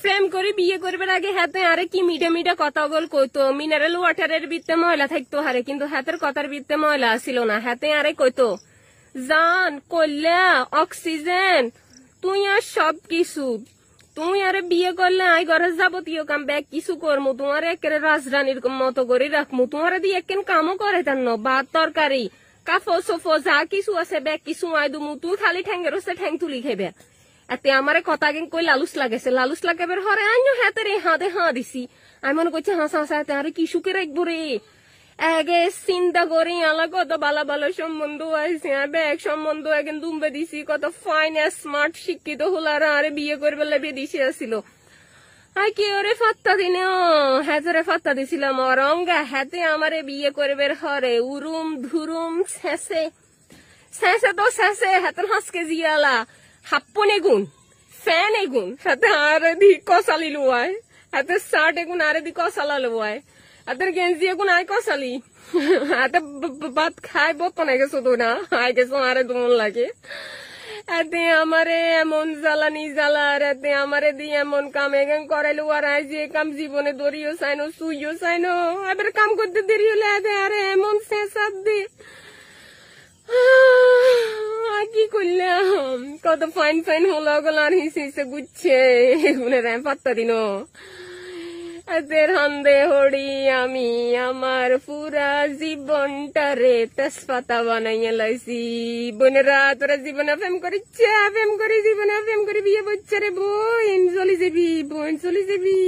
প্রেম করে বিয়ে করবার আগে হাতে আরে কি মিঠা মিঠা কথা বল কইতো, মিনারেল ওয়াটারের ভিতরে ময়লা থাকতো হারে, কিন্তু হাতের কথার ভিতরে ময়লা আসিল না। হাতে আরে কইতো জান কল্যা অক্সিজেন তুই আর সব কিছু, তুই আরে বিয়ে করলে আই ঘরে যাবতীয় কাম ব্যাগ কিছু করমু, তোমার একেবারে রাজরানীর মতো করে রাখমু, তোমার দিয়ে একদিন কামও করে তার ন, ভাত তরকারি কাফো সোফো যা কিছু আছে ব্যাগ কিছু আই দুমু, তুই খালি ঠ্যাঙ্গের হচ্ছে ঠ্যাং তুলি খেবে। এতে আমার কথা আগে কই লালুস লাগেছে, লালুস লাগাবার হরে আইনো হাতে রে হাতে দিছি। আমি মনে করছি হাসা হাসা হাতে আরে কি সুখে রাখবো রে, আগে চিন্তা করি আলা কত ভালো ভালো সম্বন্ধ আছে, ব্যাগ সম্বন্ধ এখন দুম্বে দিছি, কত ফাইন স্মার্ট শিক্ষিত হলারা আরে বিয়ে করবে লেবে দিছি আসিল। আই কি ওরে ফাত্তা দিনে হাতে ফাত্তা দিছিলাম অরঙ্গা হাতে আমারে বিয়ে করবে হরে উরুম ধুরুম শেষে শেষে তো শেষে হাতের হাসকে জিয়ালা হাপ্পন এগুন ফ্যান এগুন হাতে আরে দি কষালি লুয়ায়, হাতে শার্ট এগুন আরে দি কষালা লুয়ায়, হাতের গেঞ্জি এগুন আয় কষালি, হাতে ভাত খায় বতনে গেছো তো না আয় গেছো আরে দুমন লাগে। এতে আমারে এমন জ্বালানি জ্বালা, এতে আমারে দিয়ে এমন কাম এখান করাইলো আর আয় যে কাম জীবনে দড়িও চাইনো সুইও চাইনো, এবার কাম করতে দেরি হলে এতে আরে এমন শেষাত দি কি করলাম, কত ফাইন ফাইন হলো গেল আর হিসে গুচ্ছে এগুনের পাত্তা দিন। এদের হন্দে হড়ি আমি আমার পুরা জীবনটারে তেজপাতা বানাইয়া লাইছি। বোনেরা তোরা জীবনে প্রেম করিচ্ছে, প্রেম করি জীবনে প্রেম করি বিয়ে বচ্চা রে বোন চলি যাবি, বোন চলি যাবি।